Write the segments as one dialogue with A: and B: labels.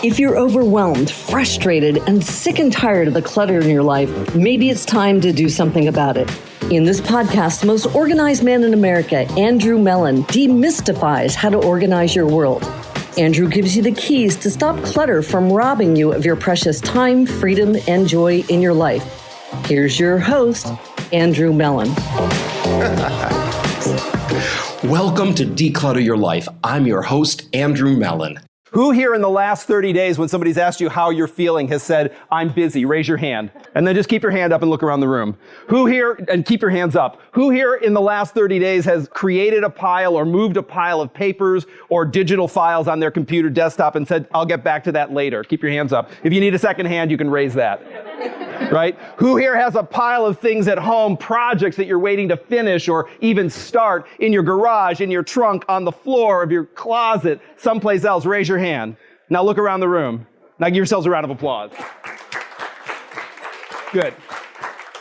A: If you're overwhelmed, frustrated, and sick and tired of the clutter in your life, maybe it's time to do something about it. In this podcast, the most organized man in America, Andrew Mellen, demystifies how to organize your world. Andrew gives you the keys to stop clutter from robbing you of your precious time, freedom, and joy in your life. Here's your host, Andrew Mellen.
B: Welcome to Declutter Your Life. I'm your host, Andrew Mellen.
C: Who here in the last 30 days, when somebody's asked you how you're feeling, has said, I'm busy? Raise your hand. And then just keep your hand up and look around the room. Who here, and keep your hands up, who here in the last 30 days has created a pile or moved a pile of papers or digital files on their computer desktop and said, I'll get back to that later? Keep your hands up. If you need a second hand, you can raise that. Right? Who here has a pile of things at home, projects that you're waiting to finish or even start in your garage, in your trunk, on the floor of your closet, someplace else? Raise your hand. Now look around the room. Now give yourselves a round of applause. Good.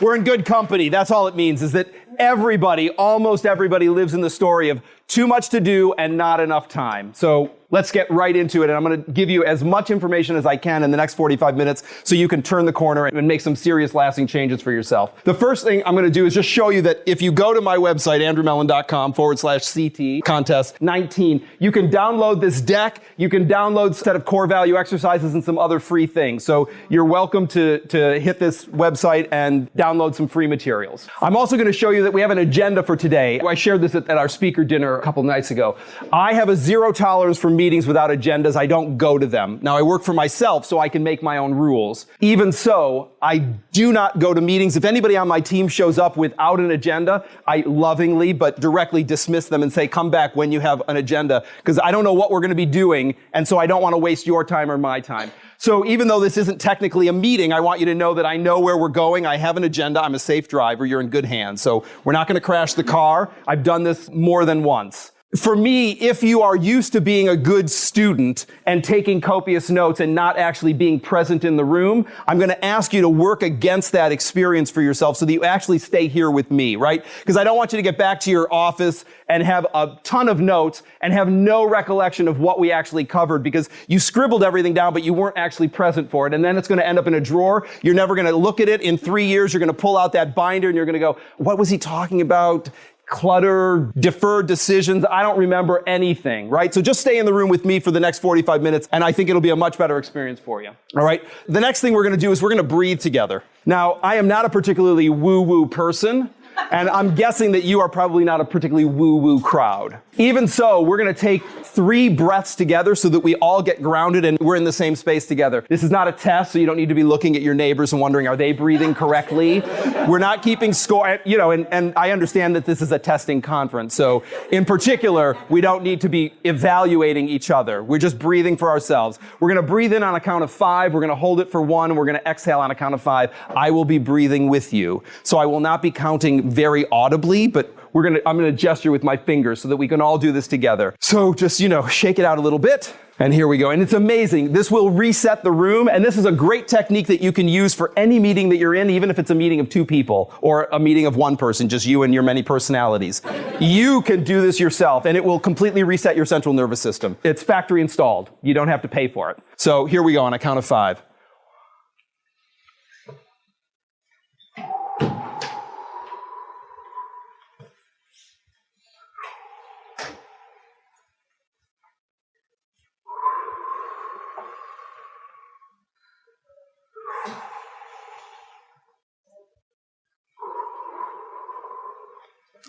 C: We're in good company. That's all it means, is that everybody, almost everybody, lives in the story of too much to do and not enough time. So let's get right into it, and I'm going to give you as much information as I can in the next 45 minutes so you can turn the corner and make some serious lasting changes for yourself. The first thing I'm going to do is just show you that if you go to my website, andrewmellen.com/CT contest 19, you can download this deck, you can download a set of core value exercises and some other free things. So you're welcome to hit this website and download some free materials. I'm also going to show you that we have an agenda for today. I shared this at our speaker dinner a couple nights ago. I have a zero tolerance for meetings without agendas. I don't go to them. Now, I work for myself, so I can make my own rules. Even so, I do not go to meetings. If anybody on my team shows up without an agenda, I lovingly but directly dismiss them and say, come back when you have an agenda, because I don't know what we're going to be doing, and so I don't want to waste your time or my time. So even though this isn't technically a meeting, I want you to know that I know where we're going. I have an agenda. I'm a safe driver. You're in good hands. So we're not going to crash the car. I've done this more than once. For me, if you are used to being a good student and taking copious notes and not actually being present in the room, I'm going to ask you to work against that experience for yourself so that you actually stay here with me, right? Because I don't want you to get back to your office and have a ton of notes and have no recollection of what we actually covered because you scribbled everything down, but you weren't actually present for it. And then it's going to end up in a drawer. You're never going to look at it. In 3 years, you're going to pull out that binder and you're going to go, what was he talking about? Clutter, deferred decisions. I don't remember anything, right? So just stay in the room with me for the next 45 minutes, and I think it'll be a much better experience for you. All right? The next thing we're going to do is we're going to breathe together. Now, I am not a particularly woo-woo person, and I'm guessing that you are probably not a particularly woo-woo crowd. Even so, we're going to take 3 breaths together so that we all get grounded and we're in the same space together. This is not a test, so you don't need to be looking at your neighbors and wondering, are they breathing correctly? We're not keeping score, and I understand that this is a testing conference. So in particular, we don't need to be evaluating each other. We're just breathing for ourselves. We're going to breathe in on a count of 5. We're going to hold it for 1. And we're going to exhale on a count of 5. I will be breathing with you. So I will not be counting very audibly, but I'm going to gesture with my fingers so that we can all do this together. So just, shake it out a little bit. And here we go. And it's amazing. This will reset the room. And this is a great technique that you can use for any meeting that you're in, even if it's a meeting of 2 people or a meeting of 1 person, just you and your many personalities. You can do this yourself, and it will completely reset your central nervous system. It's factory installed. You don't have to pay for it. So here we go on a count of 5.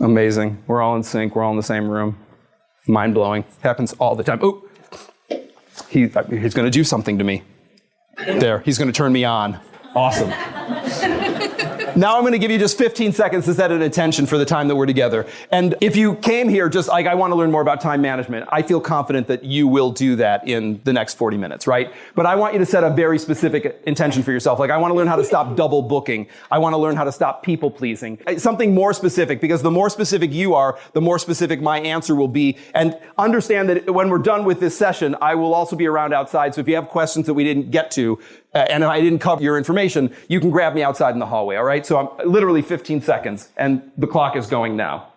C: Amazing. We're all in sync. We're all in the same room. Mind-blowing. Happens all the time. Oh, he's going to do something to me. There. He's going to turn me on. Awesome. Now I'm going to give you just 15 seconds to set an intention for the time that we're together. And if you came here just like, I want to learn more about time management, I feel confident that you will do that in the next 40 minutes, right? But I want you to set a very specific intention for yourself. Like, I want to learn how to stop double booking. I want to learn how to stop people pleasing. Something more specific, because the more specific you are, the more specific my answer will be. And understand that when we're done with this session, I will also be around outside. So if you have questions that we didn't get to, and if I didn't cover your information, you can grab me outside in the hallway, all right? So I'm literally 15 seconds, and the clock is going now.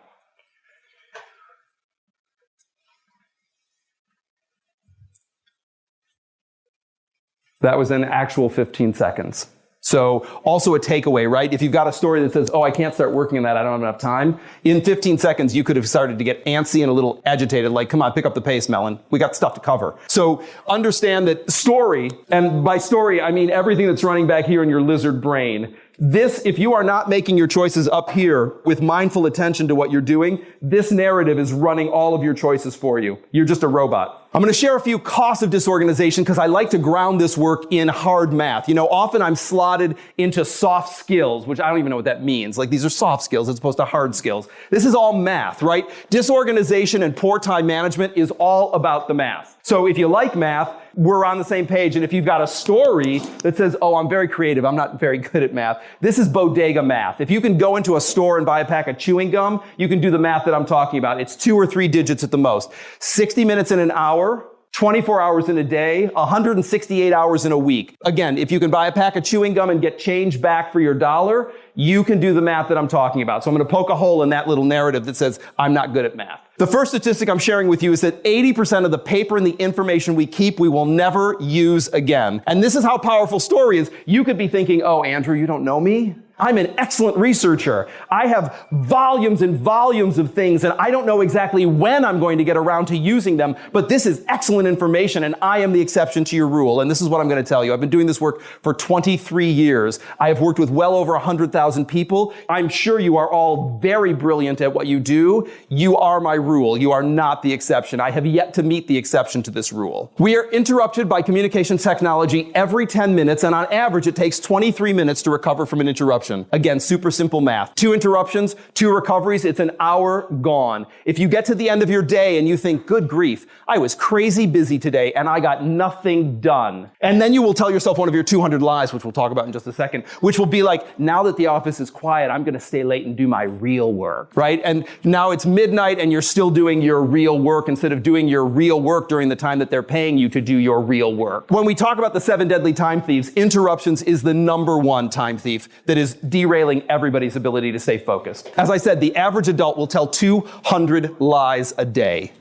C: That was an actual 15 seconds. So also a takeaway, right? If you've got a story that says, oh, I can't start working on that, I don't have enough time. In 15 seconds, you could have started to get antsy and a little agitated, like, come on, pick up the pace, Mellen. We got stuff to cover. So understand that story, and by story, I mean everything that's running back here in your lizard brain. This, if you are not making your choices up here with mindful attention to what you're doing, this narrative is running all of your choices for you. You're just a robot. I'm going to share a few costs of disorganization because I like to ground this work in hard math. You know, often I'm slotted into soft skills, which I don't even know what that means. Like, these are soft skills as opposed to hard skills. This is all math, right? Disorganization and poor time management is all about the math. So if you like math, we're on the same page. And if you've got a story that says, oh, I'm very creative, I'm not very good at math, this is bodega math. If you can go into a store and buy a pack of chewing gum, you can do the math that I'm talking about. It's 2 or 3 digits at the most. 60 minutes in an hour, 24 hours in a day, 168 hours in a week. Again, if you can buy a pack of chewing gum and get change back for your dollar, you can do the math that I'm talking about. So I'm going to poke a hole in that little narrative that says, I'm not good at math. The first statistic I'm sharing with you is that 80% of the paper and the information we keep, we will never use again. And this is how powerful story is. You could be thinking, oh, Andrew, you don't know me? I'm an excellent researcher. I have volumes and volumes of things, and I don't know exactly when I'm going to get around to using them, but this is excellent information, and I am the exception to your rule. And this is what I'm going to tell you. I've been doing this work for 23 years. I have worked with well over 100,000 people. I'm sure you are all very brilliant at what you do. You are my rule. You are not the exception. I have yet to meet the exception to this rule. We are interrupted by communication technology every 10 minutes, and on average, it takes 23 minutes to recover from an interruption. Again, super simple math. 2 interruptions, 2 recoveries, it's an hour gone. If you get to the end of your day and you think, good grief, I was crazy busy today and I got nothing done. And then you will tell yourself one of your 200 lies, which we'll talk about in just a second, which will be like, now that the office is quiet, I'm going to stay late and do my real work, right? And now it's midnight and you're still doing your real work instead of doing your real work during the time that they're paying you to do your real work. When we talk about the 7 deadly time thieves, interruptions is the number 1 time thief that is derailing everybody's ability to stay focused. As I said, the average adult will tell 200 lies a day.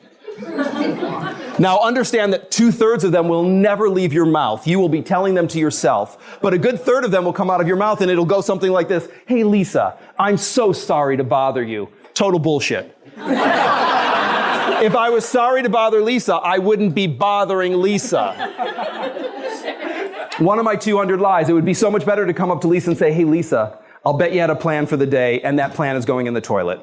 C: Now understand that 2/3 of them will never leave your mouth. You will be telling them to yourself. But a good third of them will come out of your mouth and it'll go something like this. Hey, Lisa, I'm so sorry to bother you. Total bullshit. If I was sorry to bother Lisa, I wouldn't be bothering Lisa. One of my 200 lies, it would be so much better to come up to Lisa and say, hey, Lisa, I'll bet you had a plan for the day, and that plan is going in the toilet.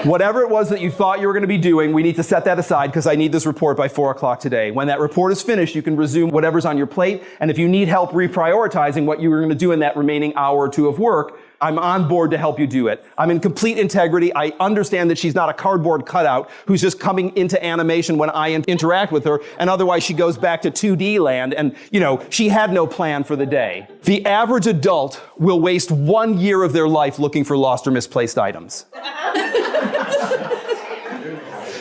C: Whatever it was that you thought you were going to be doing, we need to set that aside because I need this report by 4 o'clock today. When that report is finished, you can resume whatever's on your plate, and if you need help reprioritizing what you were going to do in that remaining hour or 2 of work, I'm on board to help you do it. I'm in complete integrity. I understand that she's not a cardboard cutout who's just coming into animation when I interact with her, and otherwise she goes back to 2D land, and, you know, she had no plan for the day. The average adult will waste 1 year of their life looking for lost or misplaced items.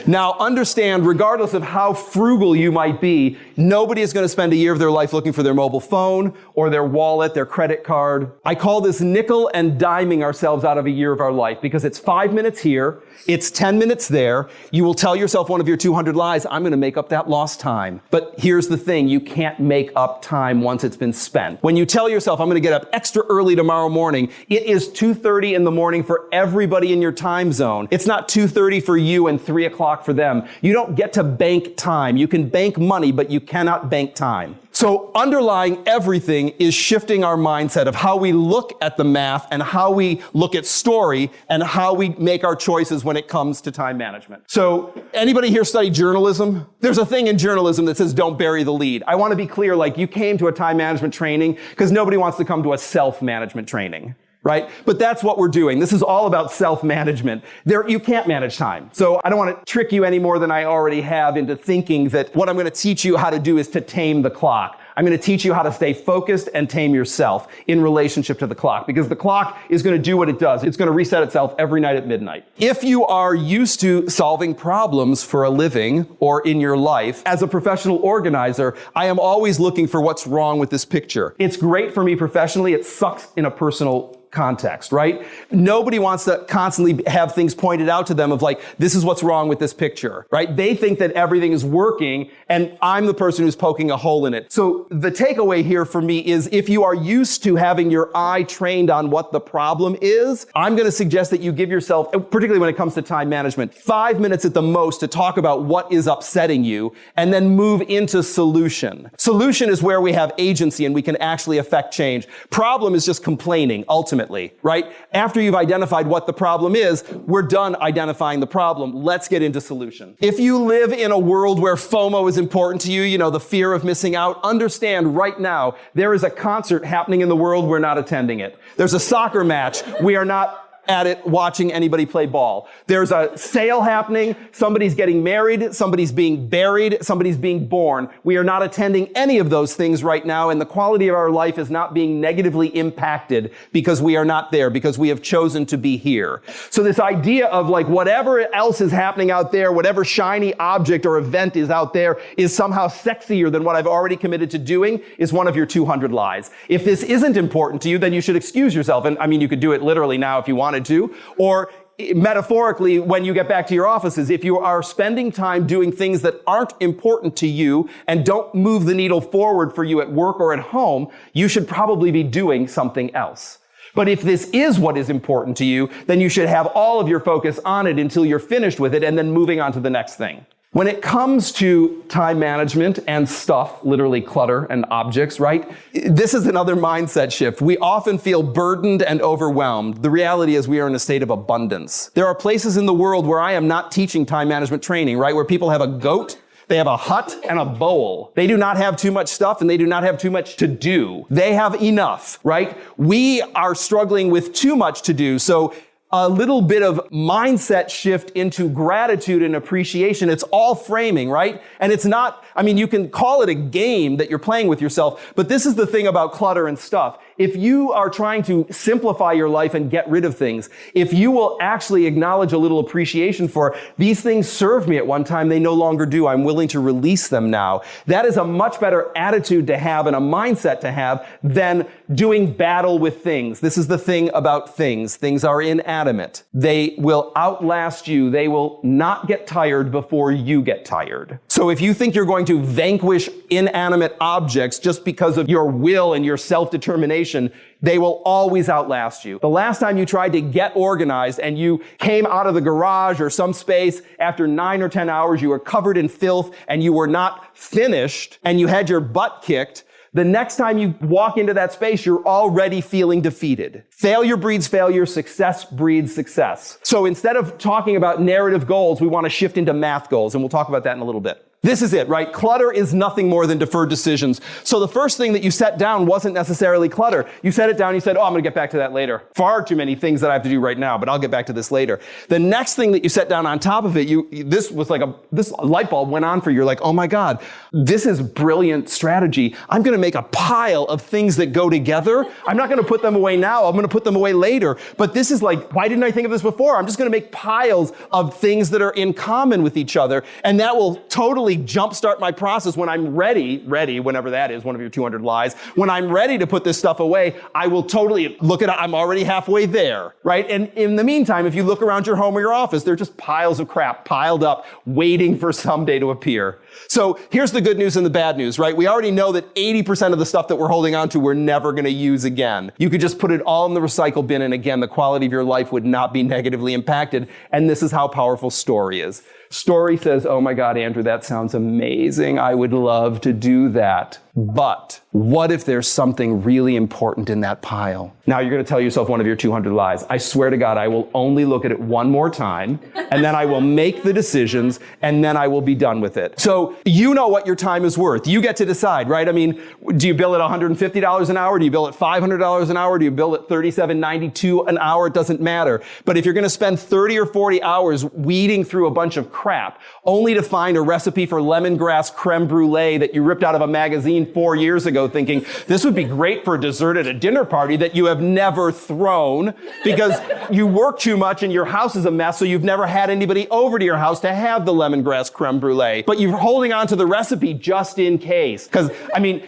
C: Now, understand, regardless of how frugal you might be, nobody is going to spend a year of their life looking for their mobile phone or their wallet, their credit card. I call this nickel and diming ourselves out of a year of our life because it's 5 minutes here, it's 10 minutes there. You will tell yourself one of your 200 lies, I'm going to make up that lost time. But here's the thing, you can't make up time once it's been spent. When you tell yourself, I'm going to get up extra early tomorrow morning, it is 2:30 in the morning for everybody in your time zone. It's not 2:30 for you and 3 o'clock for them. You don't get to bank time. You can bank money, but you cannot bank time. So underlying everything is shifting our mindset of how we look at the math and how we look at story and how we make our choices when it comes to time management. So anybody here study journalism? There's a thing in journalism that says don't bury the lead. I want to be clear, like you came to a time management training because nobody wants to come to a self-management training. Right? But that's what we're doing. This is all about self-management. You can't manage time. So I don't want to trick you any more than I already have into thinking that what I'm going to teach you how to do is to tame the clock. I'm going to teach you how to stay focused and tame yourself in relationship to the clock, because the clock is going to do what it does. It's going to reset itself every night at midnight. If you are used to solving problems for a living or in your life, as a professional organizer, I am always looking for what's wrong with this picture. It's great for me professionally. It sucks in a personal context, right? Nobody wants to constantly have things pointed out to them of like, this is what's wrong with this picture, right? They think that everything is working and I'm the person who's poking a hole in it. So the takeaway here for me is if you are used to having your eye trained on what the problem is, I'm going to suggest that you give yourself, particularly when it comes to time management, 5 minutes at the most to talk about what is upsetting you and then move into solution. Solution is where we have agency and we can actually affect change. Problem is just complaining, ultimately. Right? After you've identified what the problem is, we're done identifying the problem. Let's get into solution. If you live in a world where FOMO is important to you, the fear of missing out, understand right now there is a concert happening in the world, we're not attending it. There's a soccer match, we are not at it watching anybody play ball. There's a sale happening, somebody's getting married, somebody's being buried, somebody's being born. We are not attending any of those things right now, and the quality of our life is not being negatively impacted because we are not there, because we have chosen to be here. So this idea of like whatever else is happening out there, whatever shiny object or event is out there is somehow sexier than what I've already committed to doing is one of your 200 lies. If this isn't important to you, then you should excuse yourself. And I mean, you could do it literally now if you wanted to, or metaphorically when you get back to your offices. If you are spending time doing things that aren't important to you and don't move the needle forward for you at work or at home, you should probably be doing something else. But if this is what is important to you, then you should have all of your focus on it until you're finished with it and then moving on to the next thing. When it comes to time management and stuff, literally clutter and objects, right? This is another mindset shift. We often feel burdened and overwhelmed. The reality is we are in a state of abundance. There are places in the world where I am not teaching time management training, right? Where people have a goat, they have a hut and a bowl. They do not have too much stuff and they do not have too much to do. They have enough, right? We are struggling with too much to do. So a little bit of mindset shift into gratitude and appreciation. It's all framing, right? And it's not, I mean, you can call it a game that you're playing with yourself, but this is the thing about clutter and stuff. If you are trying to simplify your life and get rid of things, if you will actually acknowledge a little appreciation for these things served me at one time, they no longer do. I'm willing to release them now. That is a much better attitude to have and a mindset to have than doing battle with things. This is the thing about things. Things are inanimate. They will outlast you. They will not get tired before you get tired. So if you think you're going to vanquish inanimate objects just because of your will and your self-determination, they will always outlast you. The last time you tried to get organized and you came out of the garage or some space after 9 or 10 hours, you were covered in filth and you were not finished and you had your butt kicked, the next time you walk into that space, you're already feeling defeated. Failure breeds failure, success breeds success. So instead of talking about narrative goals, we want to shift into math goals, and we'll talk about that in a little bit. This is it, right? Clutter is nothing more than deferred decisions. So the first thing that you set down wasn't necessarily clutter. You set it down, you said, oh, I'm going to get back to that later. Far too many things that I have to do right now, but I'll get back to this later. The next thing that you set down on top of it, this light bulb went on for you. You're like, oh my God, this is brilliant strategy. I'm going to make a pile of things that go together. I'm not going to put them away now. I'm going to put them away later. But this is like, why didn't I think of this before? I'm just going to make piles of things that are in common with each other. And that will totally jumpstart my process when I'm ready, whenever that is, one of your 200 lies. When I'm ready to put this stuff away, I will totally look at it. I'm already halfway there, right? And in the meantime, if you look around your home or your office, they're just piles of crap piled up, waiting for someday to appear. So here's the good news and the bad news, right? We already know that 80% of the stuff that we're holding on to, we're never going to use again. You could just put it all in the recycle bin, and again, the quality of your life would not be negatively impacted. And this is how powerful story is. Story says, oh my God, Andrew, that sounds amazing. I would love to do that. But what if there's something really important in that pile? Now you're going to tell yourself one of your 200 lies. I swear to God, I will only look at it one more time, and then I will make the decisions, and then I will be done with it. So you know what your time is worth. You get to decide, right? I mean, do you bill at $150 an hour? Do you bill at $500 an hour? Do you bill at $37.92 an hour? It doesn't matter. But if you're going to spend 30 or 40 hours weeding through a bunch of crap, only to find a recipe for lemongrass creme brulee that you ripped out of a magazine screen 4 years ago thinking, this would be great for a dessert at a dinner party that you have never thrown because you work too much and your house is a mess, so you've never had anybody over to your house to have the lemongrass creme brulee. But you're holding on to the recipe just in case. Because,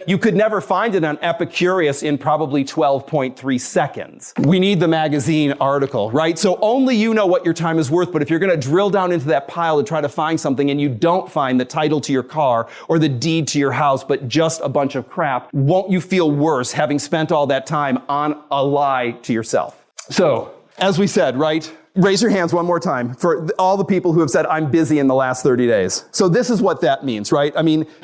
C: you could never find it on Epicurious in probably 12.3 seconds. We need the magazine article, right? So only you know what your time is worth, but if you're going to drill down into that pile and try to find something and you don't find the title to your car or the deed to your house, but just a bunch of crap, won't you feel worse having spent all that time on a lie to yourself? So, as we said, right? Raise your hands one more time for all the people who have said, I'm busy in the last 30 days. So this is what that means, right?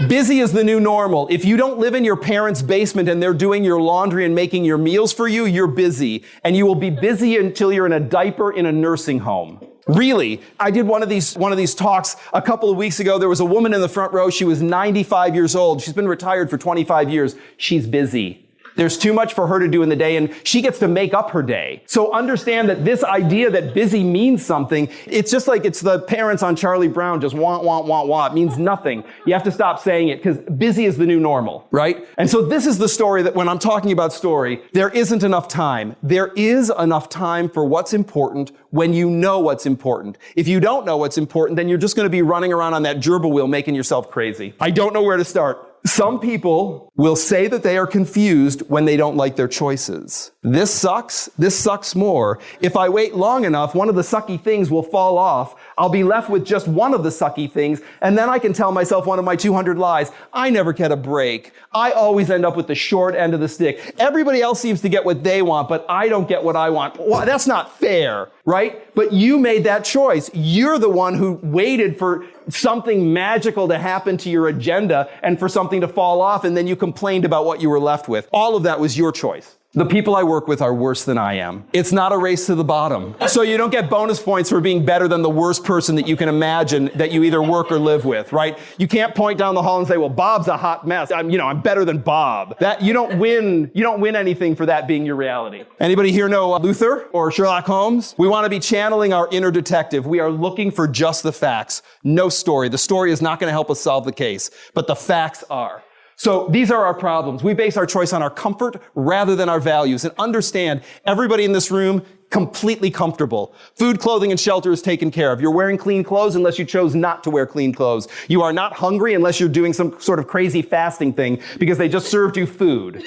C: Busy is the new normal. If you don't live in your parents' basement and they're doing your laundry and making your meals for you, you're busy. And you will be busy until you're in a diaper in a nursing home. Really, I did one of these talks a couple of weeks ago. There was a woman in the front row. She was 95 years old. She's been retired for 25 years. She's busy. There's too much for her to do in the day, and she gets to make up her day. So understand that this idea that busy means something, it's just like it's the parents on Charlie Brown just want. It means nothing. You have to stop saying it because busy is the new normal, right? And so this is the story that when I'm talking about story, there isn't enough time. There is enough time for what's important when you know what's important. If you don't know what's important, then you're just going to be running around on that gerbil wheel making yourself crazy. I don't know where to start. Some people will say that they are confused when they don't like their choices. This sucks more. If I wait long enough, one of the sucky things will fall off. I'll be left with just one of the sucky things, and then I can tell myself one of my 200 lies. I never get a break. I always end up with the short end of the stick. Everybody else seems to get what they want, but I don't get what I want. Well, that's not fair, right? But you made that choice. You're the one who waited for something magical to happen to your agenda and for something to fall off, and then you complained about what you were left with. All of that was your choice. The people I work with are worse than I am. It's not a race to the bottom. So you don't get bonus points for being better than the worst person that you can imagine that you either work or live with, right? You can't point down the hall and say, well, Bob's a hot mess. I'm better than Bob. That you don't win anything for that being your reality. Anybody here know Luther or Sherlock Holmes? We want to be channeling our inner detective. We are looking for just the facts. No story. The story is not going to help us solve the case, but the facts are. So these are our problems. We base our choice on our comfort rather than our values. And understand, everybody in this room, completely comfortable. Food, clothing, and shelter is taken care of. You're wearing clean clothes unless you chose not to wear clean clothes. You are not hungry unless you're doing some sort of crazy fasting thing because they just served you food.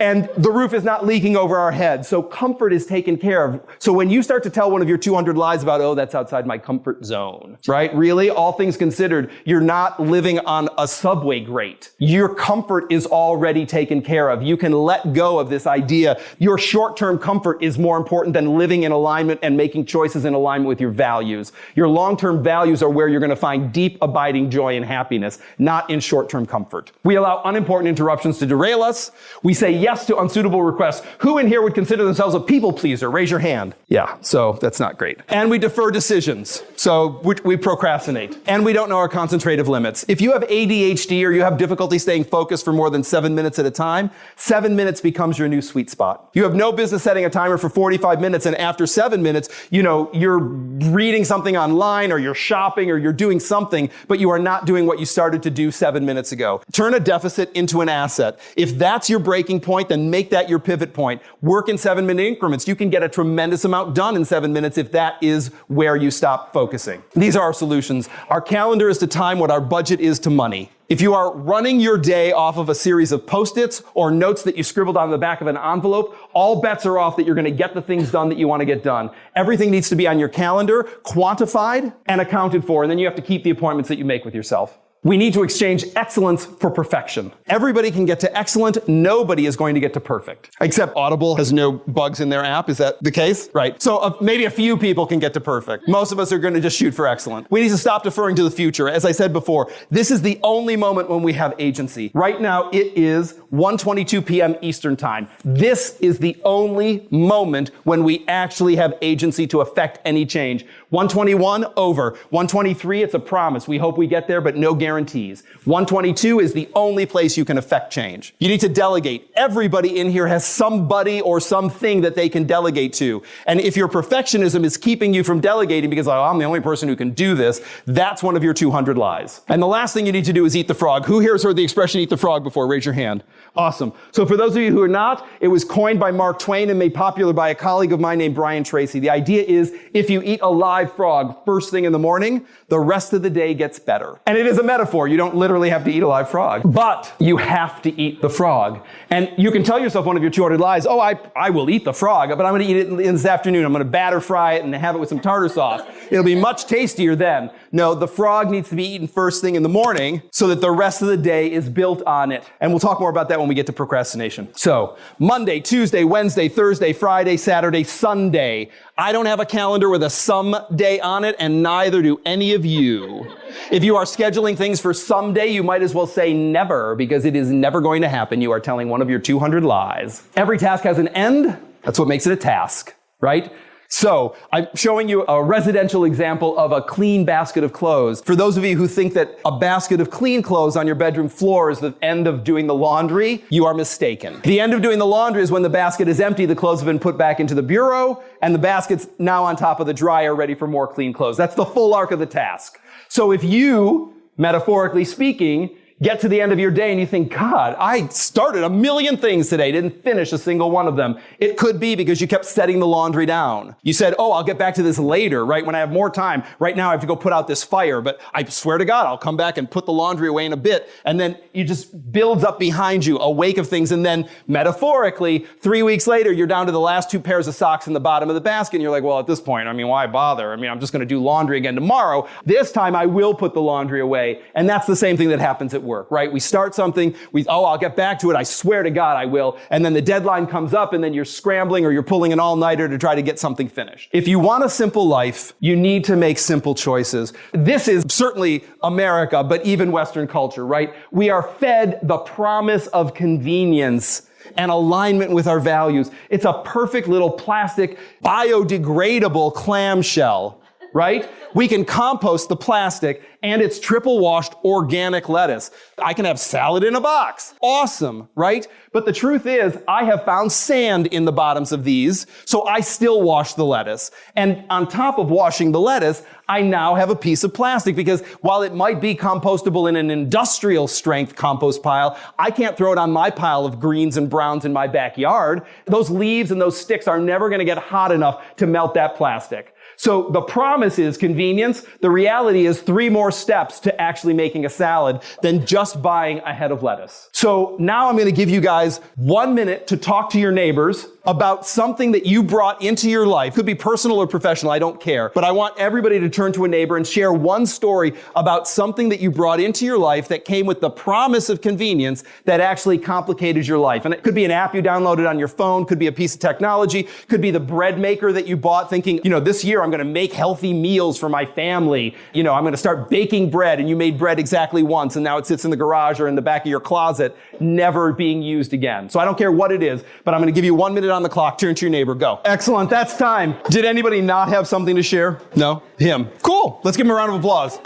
C: And the roof is not leaking over our heads. So comfort is taken care of. So when you start to tell one of your 200 lies about, oh, that's outside my comfort zone, right? Really, all things considered, you're not living on a subway grate. Your comfort is already taken care of. You can let go of this idea. Your short-term comfort is more important than living in alignment and making choices in alignment with your values. Your long-term values are where you're going to find deep, abiding joy and happiness, not in short-term comfort. We allow unimportant interruptions to derail us. We say yes to unsuitable requests. Who in here would consider themselves a people pleaser? Raise your hand. Yeah, so that's not great. And we defer decisions. So we procrastinate. And we don't know our concentrative limits. If you have ADHD or you have difficulty staying focused for more than 7 minutes at a time, 7 minutes becomes your new sweet spot. You have no business setting a timer for 45 minutes, and after 7 minutes, you're reading something online or you're shopping or you're doing something, but you are not doing what you started to do 7 minutes ago. Turn a deficit into an asset. If that's your breaking point, then make that your pivot point. Work in 7-minute increments. You can get a tremendous amount done in 7 minutes if that is where you stop focusing. These are our solutions. Our calendar is to time what our budget is to money. If you are running your day off of a series of Post-its or notes that you scribbled on the back of an envelope, all bets are off that you're going to get the things done that you want to get done. Everything needs to be on your calendar, quantified, and accounted for, and then you have to keep the appointments that you make with yourself. We need to exchange excellence for perfection. Everybody can get to excellent. Nobody is going to get to perfect. Except Audible has no bugs in their app. Is that the case? Right. So maybe a few people can get to perfect. Most of us are going to just shoot for excellent. We need to stop deferring to the future. As I said before, this is the only moment when we have agency. Right now, it is 1:22 p.m. Eastern Time. This is the only moment when we actually have agency to affect any change. 1:21, over. 1:23, it's a promise. We hope we get there, but no guarantee guarantees. 122 is the only place you can affect change. You need to delegate. Everybody in here has somebody or something that they can delegate to. And if your perfectionism is keeping you from delegating because, oh, I'm the only person who can do this, that's one of your 200 lies. And the last thing you need to do is eat the frog. Who here has heard the expression eat the frog before? Raise your hand. Awesome. So for those of you who are not, it was coined by Mark Twain and made popular by a colleague of mine named Brian Tracy. The idea is if you eat a live frog first thing in the morning, the rest of the day gets better. And it is a metaphor. You don't literally have to eat a live frog, but you have to eat the frog. And you can tell yourself one of your 200 lies, oh, I will eat the frog, but I'm going to eat it this afternoon. I'm going to batter fry it and have it with some tartar sauce. It'll be much tastier then. No, the frog needs to be eaten first thing in the morning so that the rest of the day is built on it. And we'll talk more about that when we get to procrastination. So Monday, Tuesday, Wednesday, Thursday, Friday, Saturday, Sunday. I don't have a calendar with a someday on it, and neither do any of you. If you are scheduling things for someday, you might as well say never, because it is never going to happen. You are telling one of your 200 lies. Every task has an end. That's what makes it a task, right? So I'm showing you a residential example of a clean basket of clothes. For those of you who think that a basket of clean clothes on your bedroom floor is the end of doing the laundry, you are mistaken. The end of doing the laundry is when the basket is empty, the clothes have been put back into the bureau, and the basket's now on top of the dryer ready for more clean clothes. That's the full arc of the task. So if you, metaphorically speaking, get to the end of your day and you think, God, I started a million things today, didn't finish a single one of them. It could be because you kept setting the laundry down. You said, oh, I'll get back to this later, right? When I have more time. Right now I have to go put out this fire, but I swear to God, I'll come back and put the laundry away in a bit. And then it just builds up behind you, a wake of things. And then metaphorically, 3 weeks later, you're down to the last 2 pairs of socks in the bottom of the basket. And you're like, well, at this point, why bother? I'm just going to do laundry again tomorrow. This time I will put the laundry away. And that's the same thing that happens at work. Right? We start something, I'll get back to it, I swear to God I will, and then the deadline comes up and then you're scrambling or you're pulling an all-nighter to try to get something finished. If you want a simple life, you need to make simple choices. This is certainly America, but even Western culture, right? We are fed the promise of convenience and alignment with our values. It's a perfect little plastic, biodegradable clamshell, right? We can compost the plastic and it's triple washed organic lettuce. I can have salad in a box. Awesome, right? But the truth is, I have found sand in the bottoms of these, so I still wash the lettuce. And on top of washing the lettuce, I now have a piece of plastic because while it might be compostable in an industrial strength compost pile, I can't throw it on my pile of greens and browns in my backyard. Those leaves and those sticks are never going to get hot enough to melt that plastic. So the promise is convenience. The reality is 3 more steps to actually making a salad than just buying a head of lettuce. So now I'm going to give you guys 1 minute to talk to your neighbors about something that you brought into your life. Could be personal or professional, I don't care. But I want everybody to turn to a neighbor and share one story about something that you brought into your life that came with the promise of convenience that actually complicated your life. And it could be an app you downloaded on your phone, could be a piece of technology, could be the bread maker that you bought thinking, this year I'm going to make healthy meals for my family. I'm going to start baking bread, and you made bread exactly once and now it sits in the garage or in the back of your closet, never being used again. So I don't care what it is, but I'm going to give you 1 minute on the clock. Turn to your neighbor. Go. Excellent. That's time. Did anybody not have something to share? No? Him. Cool. Let's give him a round of applause.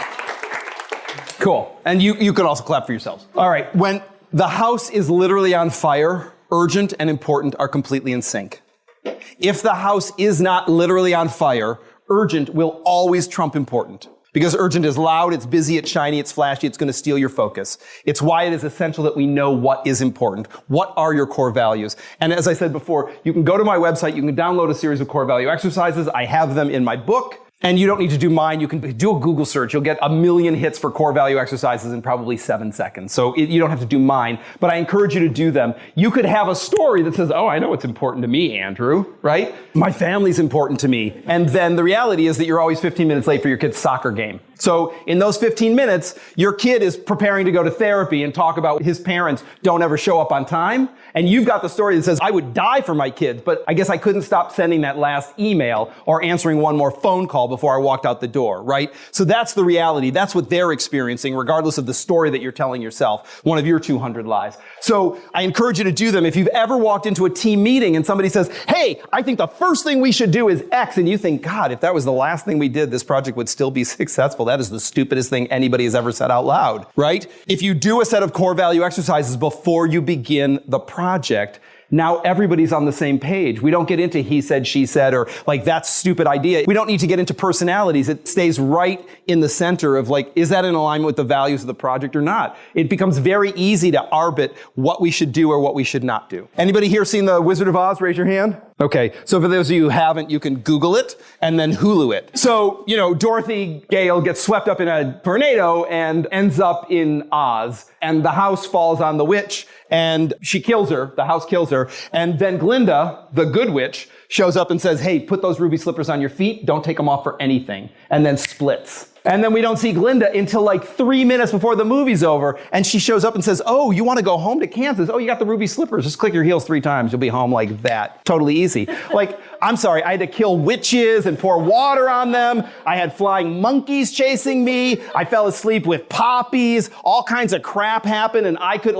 C: Cool. And you can also clap for yourselves. All right. When the house is literally on fire, urgent and important are completely in sync. If the house is not literally on fire, urgent will always trump important. Because urgent is loud, it's busy, it's shiny, it's flashy, it's going to steal your focus. It's why it is essential that we know what is important. What are your core values? And as I said before, you can go to my website, you can download a series of core value exercises. I have them in my book. And you don't need to do mine. You can do a Google search. You'll get 1 million hits for core value exercises in probably 7 seconds. So you don't have to do mine, but I encourage you to do them. You could have a story that says, oh, I know what's important to me, Andrew, right? My family's important to me. And then the reality is that you're always 15 minutes late for your kid's soccer game. So in those 15 minutes, your kid is preparing to go to therapy and talk about his parents don't ever show up on time. And you've got the story that says, I would die for my kids, but I guess I couldn't stop sending that last email or answering one more phone call call before I walked out the door, right? So that's the reality. That's what they're experiencing, regardless of the story that you're telling yourself, one of your 200 lies. So I encourage you to do them. If you've ever walked into a team meeting and somebody says, hey, I think the first thing we should do is X, and you think, God, if that was the last thing we did, this project would still be successful. That is the stupidest thing anybody has ever said out loud, right? If you do a set of core value exercises before you begin the project, now everybody's on the same page. We don't get into he said, she said, or like that's stupid idea. We don't need to get into personalities. It stays right in the center of like, is that in alignment with the values of the project or not? It becomes very easy to arbit what we should do or what we should not do. Anybody here seen The Wizard of Oz? Raise your hand. Okay, so for those of you who haven't, you can Google it and then Hulu it. So, Dorothy Gale gets swept up in a tornado and ends up in Oz, and the house falls on the witch, and she kills her, the house kills her, and then Glinda, the good witch, shows up and says, hey, put those ruby slippers on your feet, don't take them off for anything, and then splits. And then we don't see Glinda until like 3 minutes before the movie's over. And she shows up and says, oh, you want to go home to Kansas? Oh, you got the ruby slippers. Just click your heels 3 times. You'll be home like that. Totally easy. Like, I'm sorry, I had to kill witches and pour water on them. I had flying monkeys chasing me. I fell asleep with poppies. All kinds of crap happened. And I could,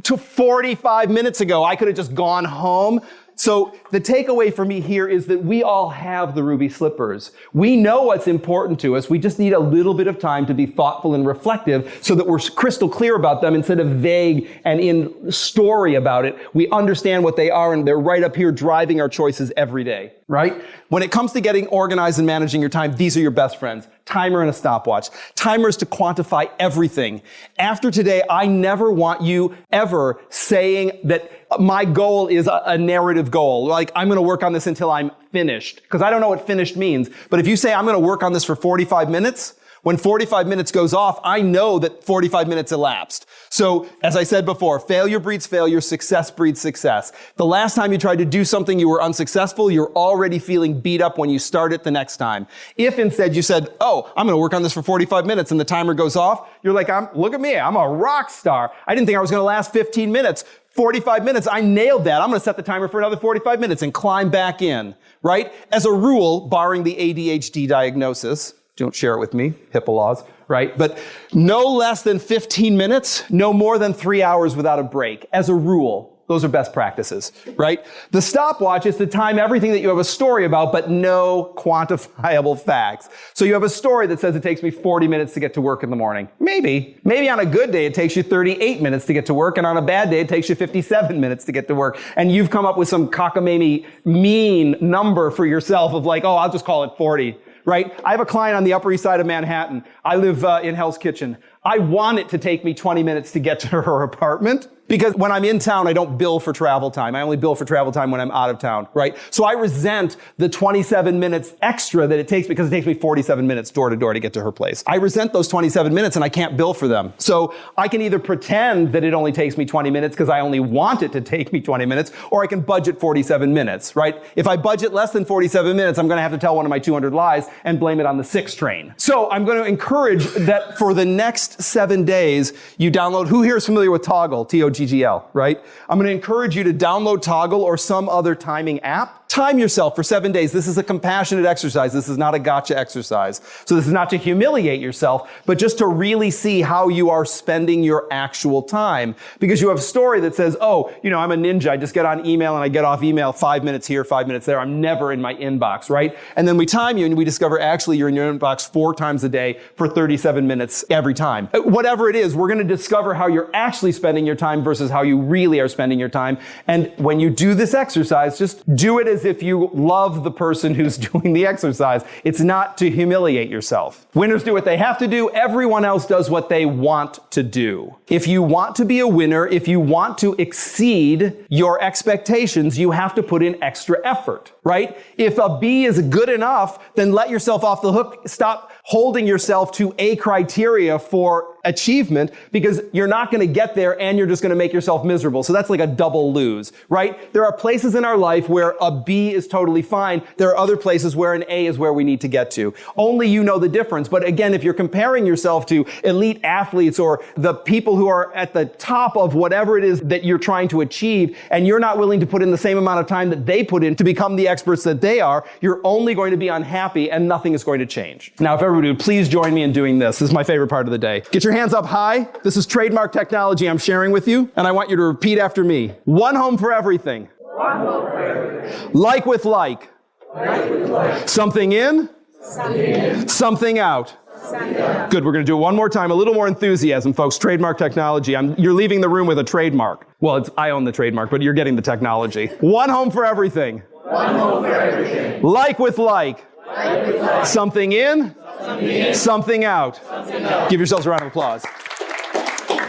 C: 45 minutes ago, I could have just gone home. So the takeaway for me here is that we all have the ruby slippers. We know what's important to us. We just need a little bit of time to be thoughtful and reflective so that we're crystal clear about them instead of vague and in story about it. We understand what they are, and they're right up here driving our choices every day, right? When it comes to getting organized and managing your time, these are your best friends. Timer and a stopwatch. Timer is to quantify everything. After today, I never want you ever saying that my goal is a narrative goal. Like, I'm going to work on this until I'm finished. Because I don't know what finished means. But if you say, I'm going to work on this for 45 minutes, when 45 minutes goes off, I know that 45 minutes elapsed. So, as I said before, failure breeds failure, success breeds success. The last time you tried to do something, you were unsuccessful, you're already feeling beat up when you start it the next time. If instead you said, oh, I'm going to work on this for 45 minutes and the timer goes off, you're like, look at me, I'm a rock star. I didn't think I was going to last 15 minutes. 45 minutes, I nailed that. I'm going to set the timer for another 45 minutes and climb back in, right? As a rule, barring the ADHD diagnosis, don't share it with me, HIPAA laws, right? But no less than 15 minutes, no more than 3 hours without a break. As a rule, those are best practices, right? The stopwatch is to time everything that you have a story about, but no quantifiable facts. So you have a story that says it takes me 40 minutes to get to work in the morning. Maybe on a good day, it takes you 38 minutes to get to work, and on a bad day, it takes you 57 minutes to get to work. And you've come up with some cockamamie mean number for yourself of like, oh, I'll just call it 40. Right? I have a client on the Upper East Side of Manhattan. I live in Hell's Kitchen. I want it to take me 20 minutes to get to her apartment because when I'm in town, I don't bill for travel time. I only bill for travel time when I'm out of town, right? So I resent the 27 minutes extra that it takes because it takes me 47 minutes door to door to get to her place. I resent those 27 minutes and I can't bill for them. So I can either pretend that it only takes me 20 minutes because I only want it to take me 20 minutes, or I can budget 47 minutes, right? If I budget less than 47 minutes, I'm going to have to tell one of my 200 lies and blame it on the 6 train. So I'm going to encourage that for the next 7 days, you download, who here is familiar with Toggle, T-O-G-G-L, right? I'm going to encourage you to download Toggle or some other timing app. Time yourself for 7 days. This is a compassionate exercise. This is not a gotcha exercise. So this is not to humiliate yourself, but just to really see how you are spending your actual time. Because you have a story that says, oh, I'm a ninja. I just get on email and I get off email 5 minutes here, 5 minutes there. I'm never in my inbox, right? And then we time you and we discover actually you're in your inbox 4 times a day for 37 minutes every time. Whatever it is, we're going to discover how you're actually spending your time versus how you really are spending your time. And when you do this exercise, just do it as if you love the person who's doing the exercise. It's not to humiliate yourself. Winners do what they have to do. Everyone else does what they want to do. If you want to be a winner, if you want to exceed your expectations, you have to put in extra effort, right? If a B is good enough, then let yourself off the hook. Stop holding yourself to a criteria for achievement, because you're not going to get there and you're just going to make yourself miserable. So that's like a double lose, right? There are places in our life where a B is totally fine. There are other places where an A is where we need to get to. Only you know the difference. But again, if you're comparing yourself to elite athletes or the people who are at the top of whatever it is that you're trying to achieve, and you're not willing to put in the same amount of time that they put in to become the experts that they are, you're only going to be unhappy and nothing is going to change. Now, if everybody would please join me in doing this. This is my favorite part of the day. Get your hands up high. This is trademark technology I'm sharing with you, and I want you to repeat after me. One home for everything.
D: One home for everything.
C: Like with like.
D: Like with like.
C: Something in.
D: Something in.
C: Something out.
D: Something out.
C: Good. We're going to do it one more time. A little more enthusiasm, folks. Trademark technology. You're leaving the room with a trademark. Well, I own the trademark, but you're getting the technology. One home for everything.
D: One home for everything.
C: Like with like.
D: Like with like.
C: Something in.
D: Something in.
C: Something out.
D: Something out.
C: Give yourselves a round of applause.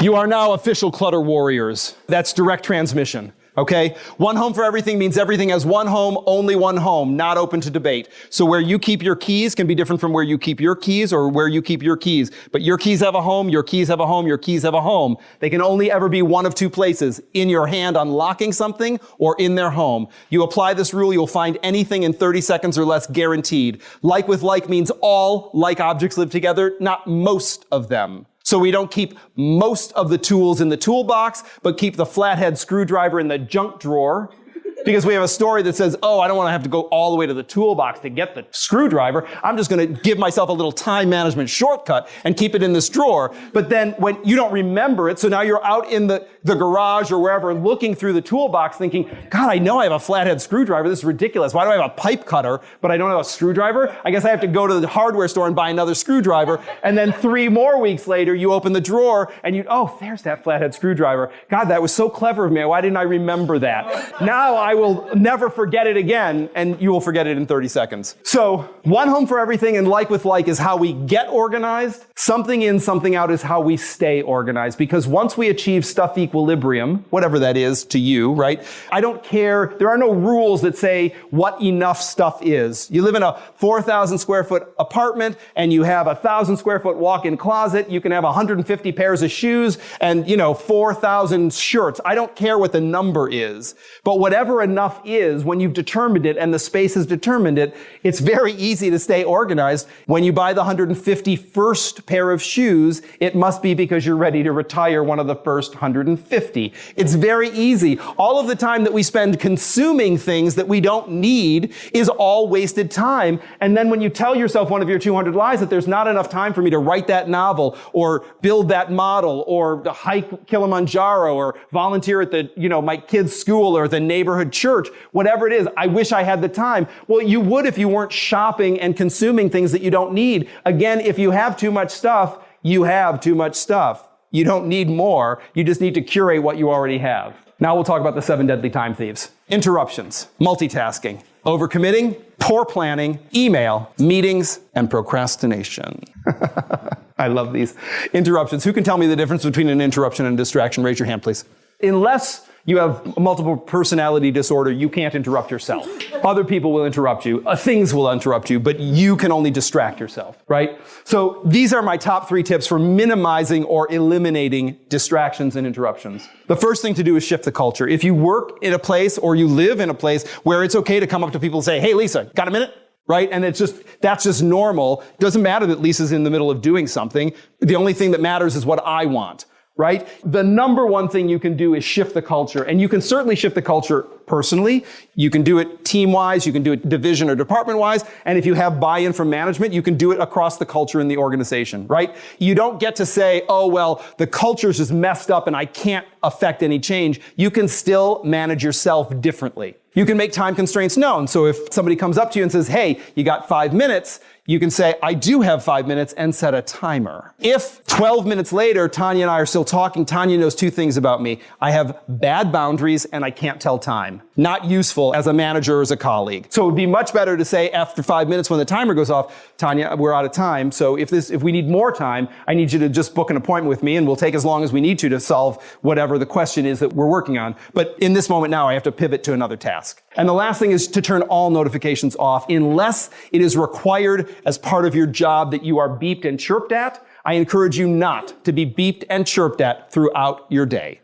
C: You are now official Clutter warriors. That's direct transmission. Okay? One home for everything means everything has one home, only one home, not open to debate. So where you keep your keys can be different from where you keep your keys or where you keep your keys. But your keys have a home, your keys have a home, your keys have a home. They can only ever be one of two places: in your hand unlocking something or in their home. You apply this rule, you'll find anything in 30 seconds or less guaranteed. Like with like means all like objects live together, not most of them. So we don't keep most of the tools in the toolbox, but keep the flathead screwdriver in the junk drawer. Because we have a story that says, oh, I don't want to have to go all the way to the toolbox to get the screwdriver. I'm just going to give myself a little time management shortcut and keep it in this drawer. But then when you don't remember it, so now you're out in the garage or wherever looking through the toolbox thinking, God, I know I have a flathead screwdriver. This is ridiculous. Why do I have a pipe cutter, but I don't have a screwdriver? I guess I have to go to the hardware store and buy another screwdriver. And then 3 more weeks later, you open the drawer and oh, there's that flathead screwdriver. God, that was so clever of me. Why didn't I remember that? Now I will never forget it again, and you will forget it in 30 seconds. So, one home for everything and like with like is how we get organized. Something in, something out is how we stay organized. Because once we achieve stuff equilibrium, whatever that is to you, right? I don't care. There are no rules that say what enough stuff is. You live in a 4,000 square foot apartment and you have a 1,000 square foot walk-in closet. You can have 150 pairs of shoes and, 4,000 shirts. I don't care what the number is. But whatever enough is, when you've determined it and the space has determined it, it's very easy to stay organized. When you buy the 151st pair of shoes, it must be because you're ready to retire one of the first 150. It's very easy. All of the time that we spend consuming things that we don't need is all wasted time. And then when you tell yourself one of your 200 lies that there's not enough time for me to write that novel or build that model or hike Kilimanjaro or volunteer at the, my kid's school or the neighborhood church, whatever it is, I wish I had the time. Well, you would if you weren't shopping and consuming things that you don't need. Again, if you have too much stuff, you have too much stuff. You don't need more. You just need to curate what you already have. Now we'll talk about the 7 deadly time thieves. Interruptions, multitasking, overcommitting, poor planning, email, meetings, and procrastination. I love these. Interruptions. Who can tell me the difference between an interruption and a distraction? Raise your hand, please. Unless you have multiple personality disorder, you can't interrupt yourself. Other people will interrupt you. Things will interrupt you, but you can only distract yourself, right? So these are my top 3 tips for minimizing or eliminating distractions and interruptions. The first thing to do is shift the culture. If you work in a place or you live in a place where it's okay to come up to people and say, hey, Lisa, got a minute? Right? And that's just normal. It doesn't matter that Lisa's in the middle of doing something. The only thing that matters is what I want. Right? The number one thing you can do is shift the culture. And you can certainly shift the culture personally. You can do it team-wise. You can do it division or department-wise. And if you have buy-in from management, you can do it across the culture in the organization, right? You don't get to say, oh, well, the culture's just messed up and I can't affect any change. You can still manage yourself differently. You can make time constraints known. So if somebody comes up to you and says, hey, you got 5 minutes, you can say, I do have 5 minutes, and set a timer. If 12 minutes later, Tanya and I are still talking, Tanya knows 2 things about me. I have bad boundaries and I can't tell time. Not useful as a manager or as a colleague. So it would be much better to say after 5 minutes when the timer goes off, Tanya, we're out of time. So if we need more time, I need you to just book an appointment with me and we'll take as long as we need to solve whatever the question is that we're working on. But in this moment now, I have to pivot to another task. And the last thing is to turn all notifications off unless it is required as part of your job that you are beeped and chirped at. I encourage you not to be beeped and chirped at throughout your day.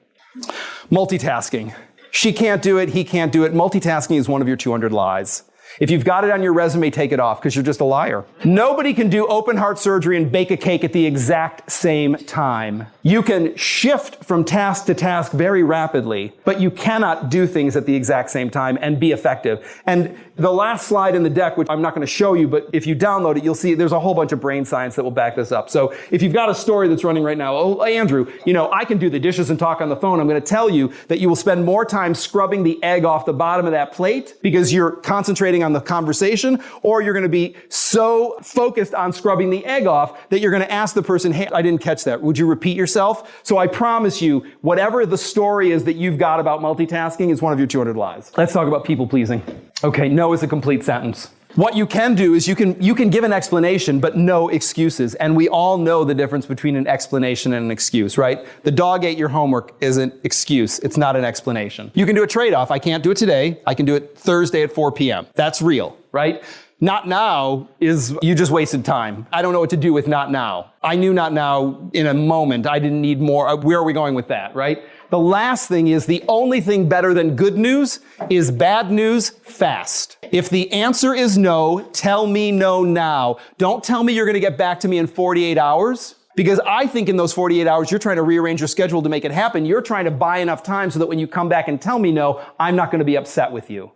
C: Multitasking. She can't do it, he can't do it. Multitasking is one of your 200 lies. If you've got it on your resume, take it off because you're just a liar. Nobody can do open heart surgery and bake a cake at the exact same time. You can shift from task to task very rapidly, but you cannot do things at the exact same time and be effective. And the last slide in the deck, which I'm not going to show you, but if you download it, you'll see there's a whole bunch of brain science that will back this up. So if you've got a story that's running right now, oh, Andrew, I can do the dishes and talk on the phone. I'm going to tell you that you will spend more time scrubbing the egg off the bottom of that plate because you're concentrating on the conversation, or you're going to be so focused on scrubbing the egg off that you're going to ask the person, hey, I didn't catch that. Would you repeat yourself? So I promise you, whatever the story is that you've got about multitasking is one of your 200 lies. Let's talk about people pleasing. Okay, no is a complete sentence. What you can do is you can give an explanation, but no excuses. And we all know the difference between an explanation and an excuse, right? The dog ate your homework is an excuse. It's not an explanation. You can do a trade-off. I can't do it today. I can do it Thursday at 4 p.m. That's real, right? Not now is you just wasted time. I don't know what to do with not now. I knew not now in a moment. I didn't need more. Where are we going with that, right? The last thing is the only thing better than good news is bad news fast. If the answer is no, tell me no now. Don't tell me you're going to get back to me in 48 hours. Because I think in those 48 hours, you're trying to rearrange your schedule to make it happen. You're trying to buy enough time so that when you come back and tell me no, I'm not going to be upset with you.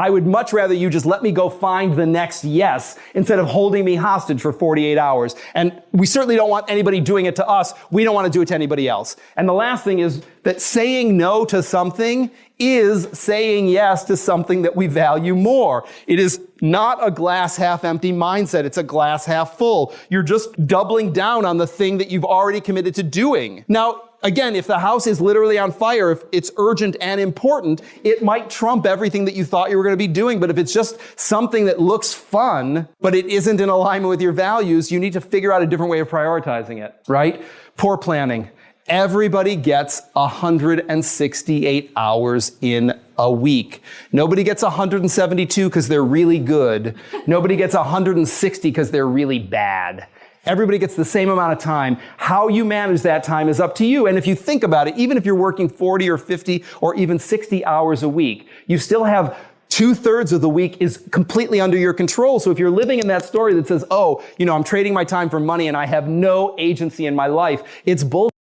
C: I would much rather you just let me go find the next yes instead of holding me hostage for 48 hours. And we certainly don't want anybody doing it to us. We don't want to do it to anybody else. And the last thing is that saying no to something is saying yes to something that we value more. It is not a glass half empty mindset. It's a glass half full. You're just doubling down on the thing that you've already committed to doing. Now, again, if the house is literally on fire, if it's urgent and important, it might trump everything that you thought you were going to be doing. But if it's just something that looks fun, but it isn't in alignment with your values, you need to figure out a different way of prioritizing it, right? Poor planning. Everybody gets 168 hours in a week. Nobody gets 172 because they're really good. Nobody gets 160 because they're really bad. Everybody gets the same amount of time. How you manage that time is up to you. And if you think about it, even if you're working 40 or 50 or even 60 hours a week, you still have 2/3 of the week is completely under your control. So if you're living in that story that says, oh, I'm trading my time for money and I have no agency in my life, it's bullshit.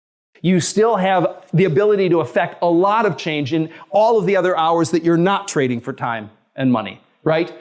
C: You still have the ability to affect a lot of change in all of the other hours that you're not trading for time and money, right?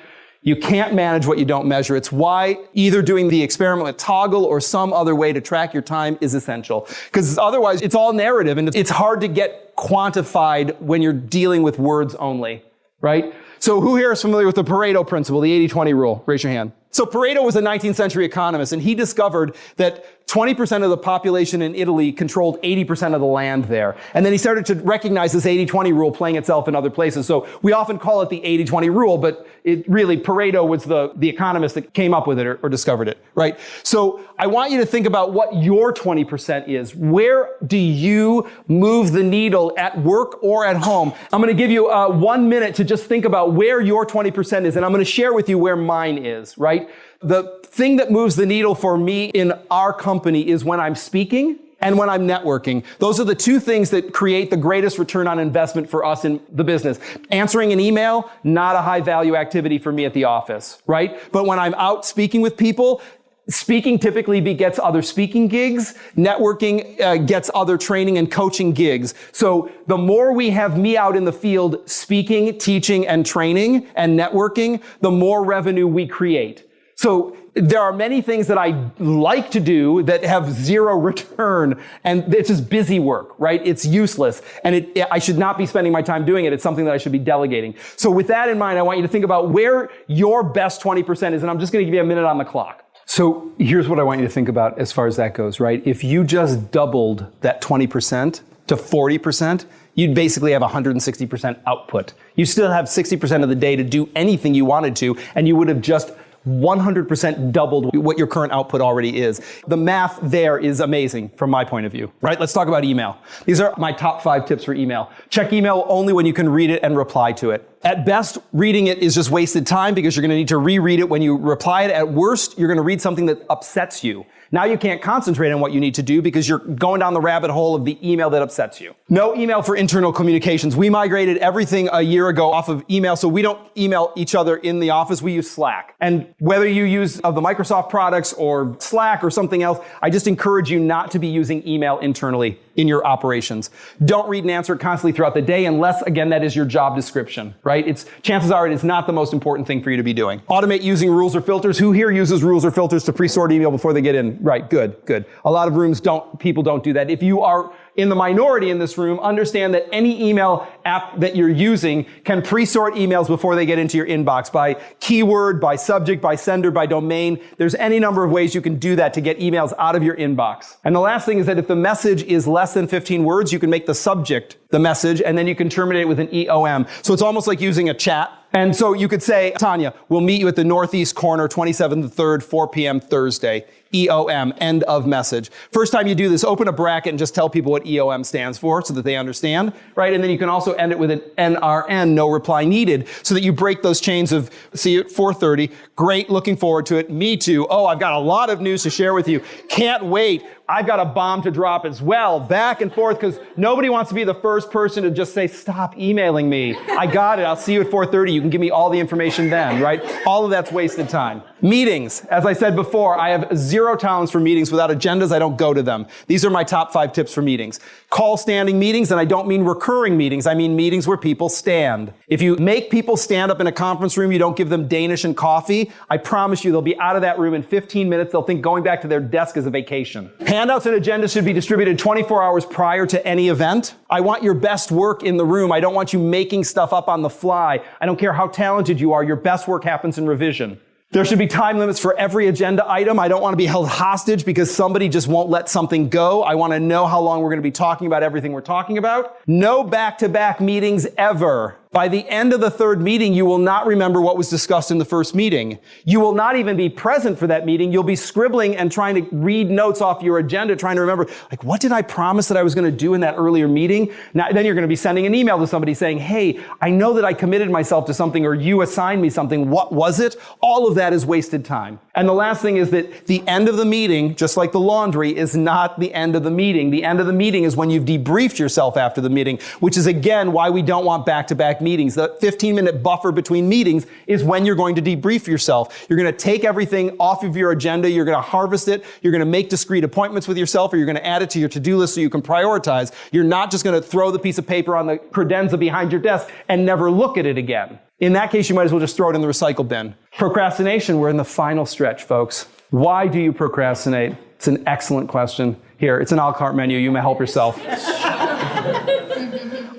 C: You can't manage what you don't measure. It's why either doing the experiment with Toggle or some other way to track your time is essential. Because otherwise, it's all narrative and it's hard to get quantified when you're dealing with words only, right? So who here is familiar with the Pareto principle, the 80-20 rule? Raise your hand. So Pareto was a 19th century economist, and he discovered that 20% of the population in Italy controlled 80% of the land there. And then he started to recognize this 80-20 rule playing itself in other places. So we often call it the 80-20 rule, but it really, Pareto was the economist that came up with it or discovered it, right? So I want you to think about what your 20% is. Where do you move the needle at work or at home? I'm going to give you 1 minute to just think about where your 20% is, and I'm going to share with you where mine is, right? The thing that moves the needle for me in our company is when I'm speaking and when I'm networking. Those are the two things that create the greatest return on investment for us in the business. Answering an email, not a high value activity for me at the office, right? But when I'm out speaking with people, speaking typically begets other speaking gigs. Networking gets other training and coaching gigs. So the more we have me out in the field speaking, teaching, and training and networking, the more revenue we create. So there are many things that I like to do that have zero return, and it's just busy work, right? It's useless, and I should not be spending my time doing it. It's something that I should be delegating. So with that in mind, I want you to think about where your best 20% is, and I'm just going to give you a minute on the clock. So here's what I want you to think about as far as that goes, right? If you just doubled that 20% to 40%, you'd basically have 160% output. You still have 60% of the day to do anything you wanted to, and you would have just 100% doubled what your current output already is. The math there is amazing from my point of view, right? Let's talk about email. These are my top 5 tips for email. Check email only when you can read it and reply to it. At best, reading it is just wasted time because you're going to need to reread it when you reply it. At worst, you're going to read something that upsets you. Now you can't concentrate on what you need to do because you're going down the rabbit hole of the email that upsets you. No email for internal communications. We migrated everything a year ago off of email, so we don't email each other in the office. We use Slack. And whether you use of the Microsoft products or Slack or something else, I just encourage you not to be using email internally in your operations. Don't read and answer it constantly throughout the day unless, again, that is your job description, right? Chances are it is not the most important thing for you to be doing. Automate using rules or filters. Who here uses rules or filters to pre-sort email before they get in? Right, good. A lot of people don't do that. If you are in the minority in this room, understand that any email app that you're using can pre-sort emails before they get into your inbox by keyword, by subject, by sender, by domain. There's any number of ways you can do that to get emails out of your inbox. And the last thing is that if the message is less than 15 words, you can make the subject the message, and then you can terminate it with an EOM. So it's almost like using a chat. And so you could say, Tanya, we'll meet you at the northeast corner, 27th to 3rd, 4 p.m. Thursday. EOM, end of message. First time you do this, open a bracket and just tell people what EOM stands for so that they understand, right? And then you can also end it with an NRN, no reply needed, so that you break those chains of, see you at 4:30, great, looking forward to it, me too, oh, I've got a lot of news to share with you, can't wait, I've got a bomb to drop as well, back and forth, because nobody wants to be the first person to just say, stop emailing me. I got it, I'll see you at 4:30, you can give me all the information then, right? All of that's wasted time. Meetings. As I said before, I have zero tolerance for meetings. Without agendas, I don't go to them. These are my top 5 tips for meetings. Call standing meetings, and I don't mean recurring meetings. I mean meetings where people stand. If you make people stand up in a conference room, you don't give them Danish and coffee, I promise you they'll be out of that room in 15 minutes. They'll think going back to their desk is a vacation. Handouts and agendas should be distributed 24 hours prior to any event. I want your best work in the room. I don't want you making stuff up on the fly. I don't care how talented you are. Your best work happens in revision. There should be time limits for every agenda item. I don't want to be held hostage because somebody just won't let something go. I want to know how long we're going to be talking about everything we're talking about. No back-to-back meetings ever. By the end of the 3rd meeting, you will not remember what was discussed in the first meeting. You will not even be present for that meeting. You'll be scribbling and trying to read notes off your agenda, trying to remember, like, what did I promise that I was going to do in that earlier meeting? Now, then you're going to be sending an email to somebody saying, hey, I know that I committed myself to something, or you assigned me something. What was it? All of that is wasted time. And the last thing is that the end of the meeting, just like the laundry, is not the end of the meeting. The end of the meeting is when you've debriefed yourself after the meeting, which is, again, why we don't want back-to-back meetings. The 15-minute buffer between meetings is when you're going to debrief yourself. You're going to take everything off of your agenda. You're going to harvest it. You're going to make discrete appointments with yourself, or you're going to add it to your to-do list so you can prioritize. You're not just going to throw the piece of paper on the credenza behind your desk and never look at it again. In that case, you might as well just throw it in the recycle bin. Procrastination, we're in the final stretch, folks. Why do you procrastinate? It's an excellent question. Here, it's an a la carte menu. You may help yourself.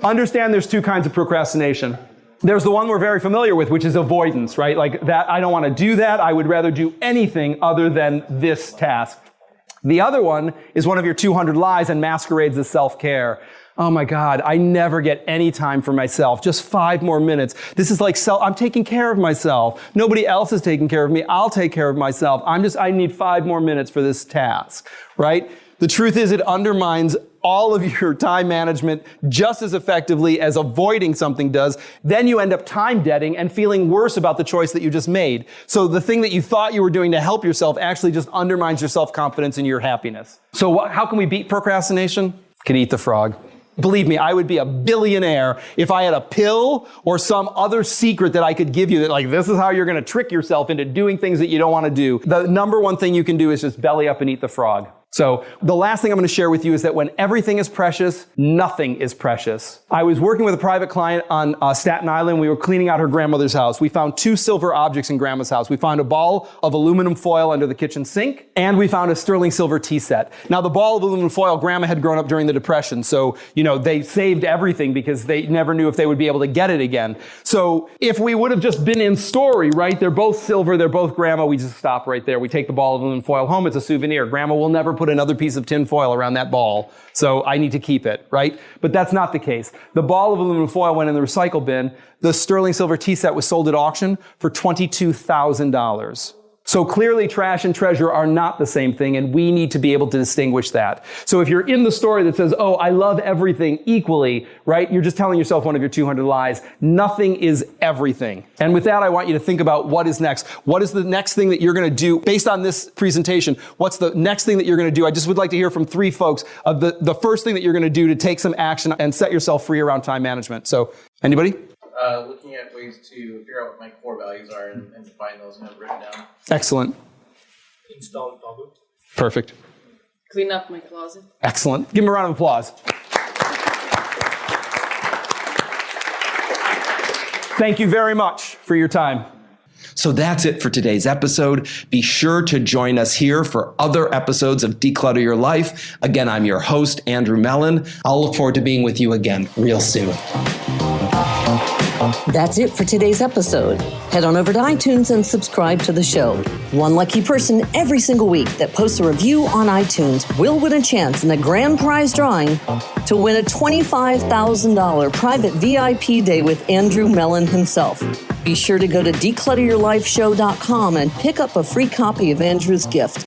C: Understand there's 2 kinds of procrastination. There's the one we're very familiar with, which is avoidance, right? Like that, I don't want to do that. I would rather do anything other than this task. The other one is one of your 200 lies and masquerades as self-care. Oh my God, I never get any time for myself. Just 5 more minutes. This is like I'm taking care of myself. Nobody else is taking care of me. I'll take care of myself. I need 5 more minutes for this task, right? The truth is it undermines all of your time management just as effectively as avoiding something does. Then you end up time debting and feeling worse about the choice that you just made. So the thing that you thought you were doing to help yourself actually just undermines your self-confidence and your happiness. So how can we beat procrastination? Can eat the frog. Believe me, I would be a billionaire if I had a pill or some other secret that I could give you that, like, this is how you're going to trick yourself into doing things that you don't want to do. The number one thing you can do is just belly up and eat the frog. So the last thing I'm going to share with you is that when everything is precious, nothing is precious. I was working with a private client on Staten Island. We were cleaning out her grandmother's house. We found 2 silver objects in grandma's house. We found a ball of aluminum foil under the kitchen sink, and we found a sterling silver tea set. Now, the ball of aluminum foil, grandma had grown up during the Depression, so, they saved everything because they never knew if they would be able to get it again. So if we would have just been in story, right, they're both silver, they're both grandma, we just stop right there. We take the ball of aluminum foil home, it's a souvenir. Grandma will never put another piece of tin foil around that ball, so I need to keep it, right? But that's not the case. The ball of aluminum foil went in the recycle bin. The sterling silver tea set was sold at auction for $22,000. So clearly trash and treasure are not the same thing, and we need to be able to distinguish that. So if you're in the story that says, oh, I love everything equally, right? You're just telling yourself one of your 200 lies. Nothing is everything. And with that, I want you to think about what is next. What is the next thing that you're going to do based on this presentation? What's the next thing that you're going to do? I just would like to hear from 3 folks of the first thing that you're going to do to take some action and set yourself free around time management. So anybody?
E: Looking at ways to figure out what my core values are and define those and have it written down.
C: Excellent.
E: Install Toggle.
C: Perfect.
F: Clean up my closet.
C: Excellent. Give him a round of applause. Thank you very much for your time.
B: So that's it for today's episode. Be sure to join us here for other episodes of Declutter Your Life. Again, I'm your host, Andrew Mellen. I'll look forward to being with you again real soon.
A: That's it for today's episode. Head on over to iTunes and subscribe to the show. One lucky person every single week that posts a review on iTunes will win a chance in the grand prize drawing to win a $25,000 private VIP day with Andrew Mellen himself. Be sure to go to declutteryourlifeshow.com and pick up a free copy of Andrew's gift.